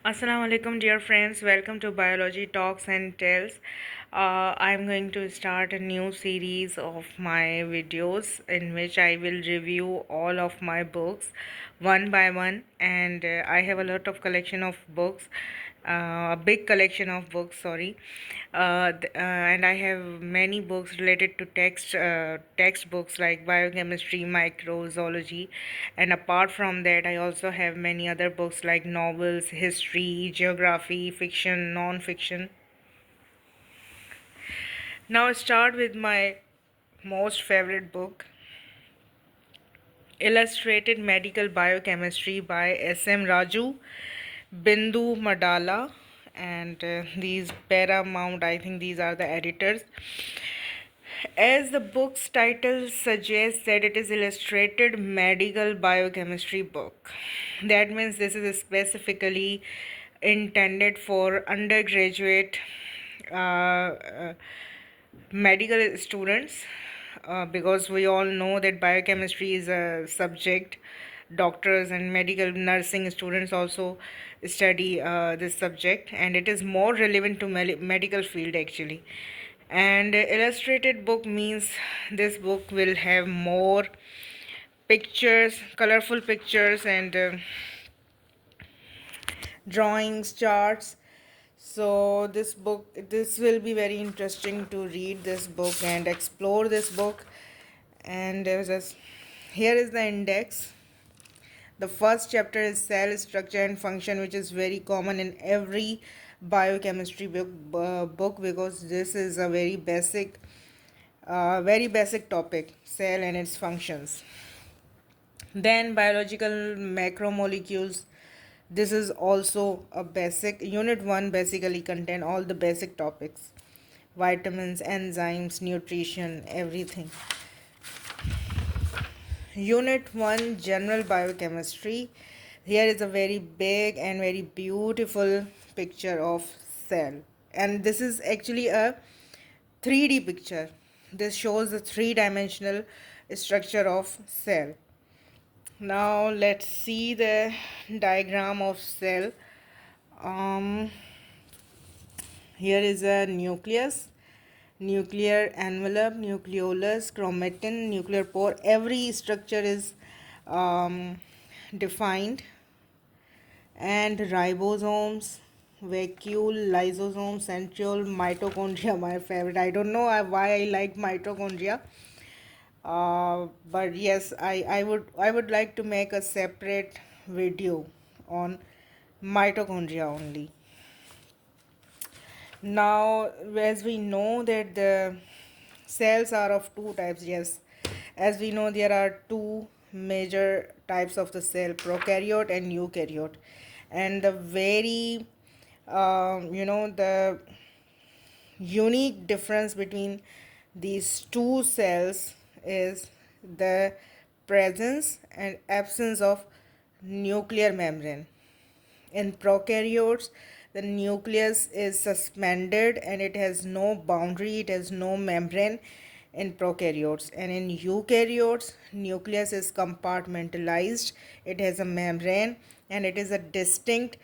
Assalamu alaikum, dear friends. Welcome to Biology Talks and Tales. I'm going to start a new series of my videos in which I will review all of my books one by one, and I have a lot of collection of books, a big collection of books. Sorry, and I have many books related to textbooks like biochemistry, microzoology, and apart from that, I also have many other books like novels, history, geography, fiction, non-fiction. Now I start with my most favorite book, Illustrated Medical Biochemistry by S.M. Raju, Bindu Madala, and these Paramount, I think these are the editors. As the book's title suggests that it is illustrated medical biochemistry book. That means this is specifically intended for undergraduate medical students, because we all know that biochemistry is a subject. Doctors and medical nursing students also study this subject, and it is more relevant to medical field actually. And illustrated book means this book will have more pictures, colorful pictures, and drawings, charts. So this will be very interesting to read this book and explore this book. And just here is the index. The first chapter is cell structure and function, which is very common in every biochemistry book, because this is a very basic topic, cell and its functions. Then biological macromolecules. This is also a basic. Unit 1 basically contain all the basic topics: vitamins, enzymes, nutrition, everything. Unit 1 General Biochemistry. Here is a very big and very beautiful picture of cell. And this is actually a 3D picture. This shows the three-dimensional structure of cell. Now let's see the diagram of cell. Um, Here is a nucleus, nuclear envelope, nucleolus, chromatin, nuclear pore. Every structure is defined. And ribosomes, vacuole, lysosome, centriole, mitochondria, my favorite. I don't know why I like mitochondria. But yes, I would like to make a separate video on mitochondria only. Now, as we know that the cells are of two types, yes, as we know there are two major types of the cell, prokaryote and eukaryote. And the very the unique difference between these two cells is the presence and absence of nuclear membrane. In prokaryotes, the nucleus is suspended and it has no boundary, it has no membrane in prokaryotes. And in eukaryotes, nucleus is compartmentalized, it has a membrane, and it is a distinct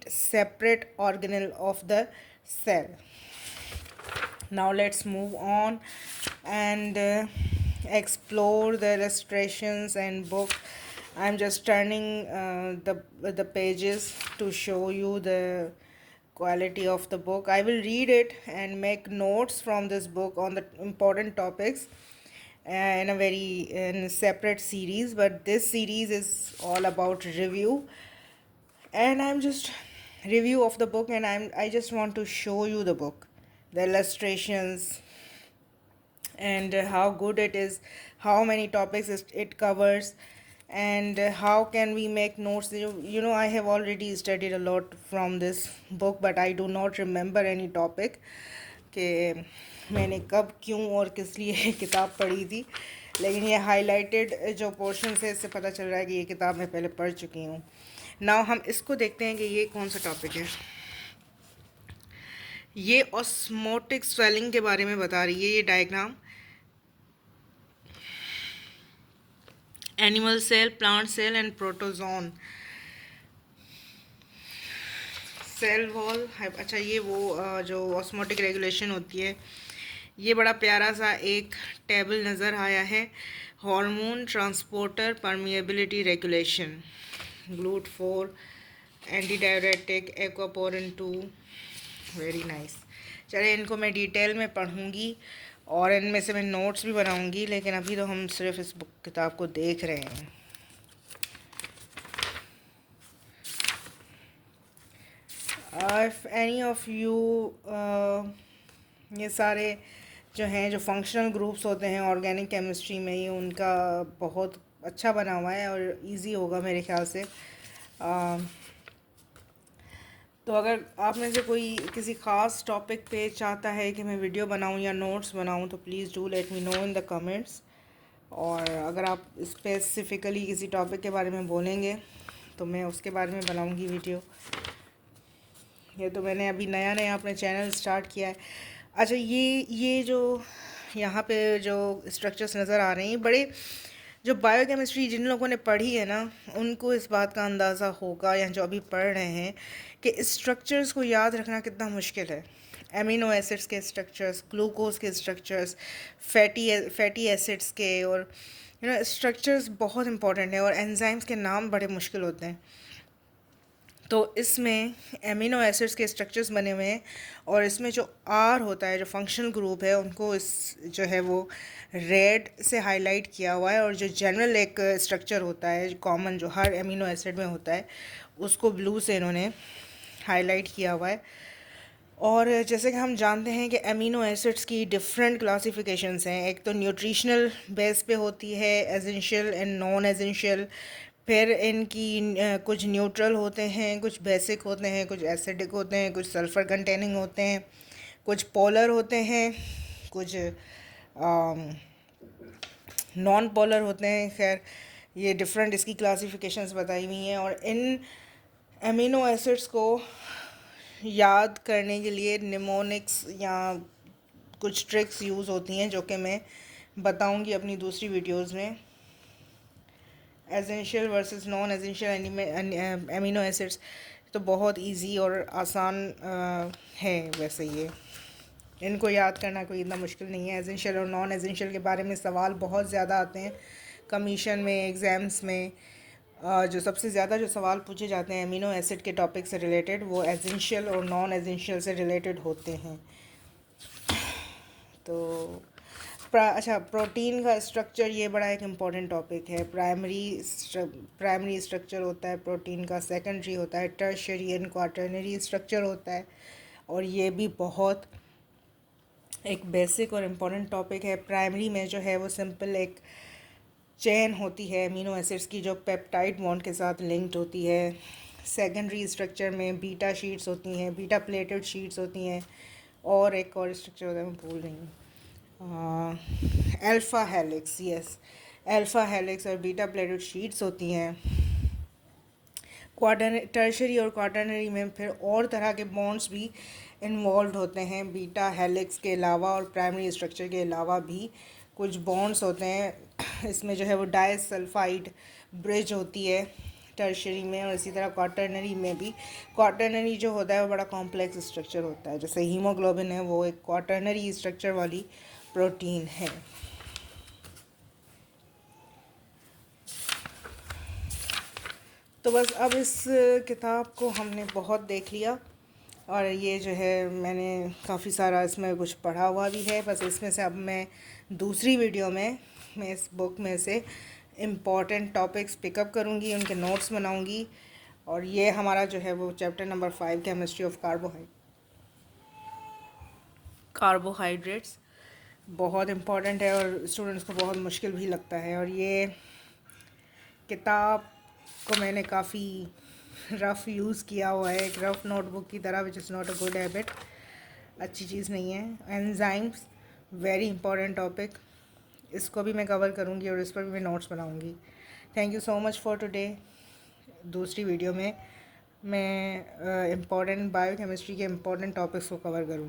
separate organelle of the cell. Now let's move on and explore the illustrations and book. I'm just turning the pages to show you the quality of the book. I will read it and make notes from this book on the important topics in a separate series, but this series is all about review. And I'm just review of the book, and I just want to show you the book, the illustrations, and how good it is, how many topics it covers, and how can we make notes. I have already studied a lot from this book, but I do not remember any topic कि मैंने कब क्यों और किस लिए ये किताब पढ़ी थी, लेकिन ये हाईलाइटेड जो पोर्शन है इससे पता चल रहा है कि ये किताब मैं पहले पढ़ चुकी हूँ. नाउ हम इसको देखते हैं कि ये कौन सा टॉपिक है. ये ऑस्मोटिक स्वेलिंग के बारे में बता रही है ये diagram. Animal cell, plant cell and protozoan. Cell wall. अच्छा, ये वो जो ऑस्मोटिक रेगुलेशन होती है, ये बड़ा प्यारा सा एक टेबल नज़र आया है। Hormone transporter permeability regulation, GLUT 4, anti diuretic, aquaporin 2, very nice. चलिए, इनको मैं डिटेल में पढ़ूंगी और इनमें से मैं नोट्स भी बनाऊंगी, लेकिन अभी तो हम सिर्फ इस बुक किताब को देख रहे हैं। इफ़ एनी ऑफ यू, ये सारे जो हैं, जो फंक्शनल ग्रुप्स होते हैं ऑर्गेनिक केमिस्ट्री में, ये उनका बहुत अच्छा बना हुआ है और इजी होगा मेरे ख्याल से। तो अगर आप में से कोई किसी ख़ास टॉपिक पे चाहता है कि मैं वीडियो बनाऊं या नोट्स बनाऊं, तो please do let me know in the comments. और अगर आप स्पेसिफ़िकली किसी टॉपिक के बारे में बोलेंगे तो मैं उसके बारे में बनाऊंगी वीडियो। ये तो मैंने अभी नया नया अपने चैनल स्टार्ट किया है। अच्छा, ये जो यहाँ पे जो स्ट्रक्चर्स नज़र आ रहे हैं, बड़े, जो बायोकेमिस्ट्री जिन लोगों ने पढ़ी है ना, उनको इस बात का अंदाज़ा होगा, या जो अभी पढ़ रहे हैं, कि स्ट्रक्चर्स को याद रखना कितना मुश्किल है। एमिनो एसिड्स के स्ट्रक्चर्स, ग्लूकोज के स्ट्रक्चर्स, फैटी एसिड्स के, और स्ट्रक्चर्स बहुत इंपॉर्टेंट है, और एंजाइम्स के नाम बड़े मुश्किल होते हैं। तो इसमें एमिनो एसिड्स के स्ट्रक्चर्स बने हुए हैं, और इसमें जो आर होता है, जो फंक्शनल ग्रुप है, उनको इस जो है वो रेड से हाईलाइट किया हुआ है, और जो जनरल एक स्ट्रक्चर होता है कॉमन, जो हर एमिनो एसिड में होता है, उसको ब्लू से इन्होंने हाईलाइट किया हुआ है। और जैसे कि हम जानते हैं कि एमिनो एसिड्स की डिफरेंट क्लासिफिकेशंस हैं। एक तो न्यूट्रिशनल बेस पे होती है, एसेंशियल एंड नॉन एसेंशियल। फिर इनकी कुछ न्यूट्रल होते हैं, कुछ बेसिक होते हैं, कुछ एसिडिक होते हैं, कुछ सल्फ़र कंटेनिंग होते हैं, कुछ पोलर होते हैं, कुछ नॉन पोलर होते हैं। खैर, ये डिफरेंट इसकी क्लासिफिकेशंस बताई हुई हैं, और इन एमिनो एसिड्स को याद करने के लिए निमोनिक्स या कुछ ट्रिक्स यूज़ होती हैं, जो कि मैं बताऊंगी अपनी दूसरी वीडियोस में। Essential versus non essential amino acids तो बहुत इजी और आसान है वैसे। ये इनको याद करना कोई इतना मुश्किल नहीं है। एसेंशियल और नॉन एसेंशियल के बारे में सवाल बहुत ज़्यादा आते हैं कमीशन में, एग्ज़ाम्स में। जो सबसे ज़्यादा जो सवाल पूछे जाते हैं एमिनो एसिड के टॉपिक से रिलेटेड, वो एसेंशियल और नॉन एसेंशियल से रिलेटेड होते हैं। तो अच्छा, प्रोटीन का स्ट्रक्चर, ये बड़ा एक इम्पॉर्टेंट टॉपिक है। प्राइमरी स्ट्रक्चर होता है प्रोटीन का, सेकेंडरी होता है, टर्शियरी एंड क्वाटर्नरी स्ट्रक्चर होता है, और ये भी बहुत एक बेसिक और इम्पॉर्टेंट टॉपिक है। प्राइमरी में जो है वो सिंपल एक चेन होती है एमिनो एसिड्स की, जो पेप्टाइड बॉन्ड के साथ लिंक्ड होती है। सेकेंडरी स्ट्रक्चर में बीटा शीट्स होती हैं, बीटा प्लेटेड शीट्स होती हैं, और एक और स्ट्रक्चर होता है, मैं भूल रही हूँ, alpha helix. Yes, alpha helix और बीटा प्लेटेड शीट्स होती हैं। टर्शरी और क्वाटर्नरी में फिर और तरह के बॉन्ड्स भी इन्वॉल्व होते हैं। बीटा हेलिक्स के अलावा और प्राइमरी स्ट्रक्चर के अलावा भी कुछ बॉन्ड्स होते हैं। इसमें जो है वो डाइसल्फाइड ब्रिज होती है टर्शरी में, और इसी तरह क्वाटर्नरी में भी। क्वाटर्नरी जो होता है वो बड़ा कॉम्प्लेक्स स्ट्रक्चर होता है। जैसे हीमोग्लोबिन है, वो एक क्वाटर्नरी स्ट्रक्चर वाली प्रोटीन है। तो बस अब इस किताब को हमने बहुत देख लिया, और ये जो है मैंने काफ़ी सारा इसमें कुछ पढ़ा हुआ भी है। बस इसमें से अब मैं दूसरी वीडियो में मैं इस बुक में से इम्पॉर्टेंट टॉपिक्स पिकअप करूँगी, उनके नोट्स बनाऊँगी। और ये हमारा जो है वो chapter number 5, chemistry of carbohydrates, बहुत इम्पॉर्टेंट है, और स्टूडेंट्स को बहुत मुश्किल भी लगता है। और ये किताब को मैंने काफ़ी रफ़ यूज़ किया हुआ है, एक रफ़ नोटबुक की तरह, which is not a good habit, अच्छी चीज़ नहीं है। एंजाइम्स, वेरी इंपॉर्टेंट टॉपिक, इसको भी मैं कवर करूँगी और इस पर भी मैं नोट्स बनाऊँगी। Thank you so much for today. दूसरी वीडियो में मैं इम्पॉर्टेंट बायोकेमिस्ट्री के इम्पॉर्टेंट टॉपिक्स को कवर करूँगी।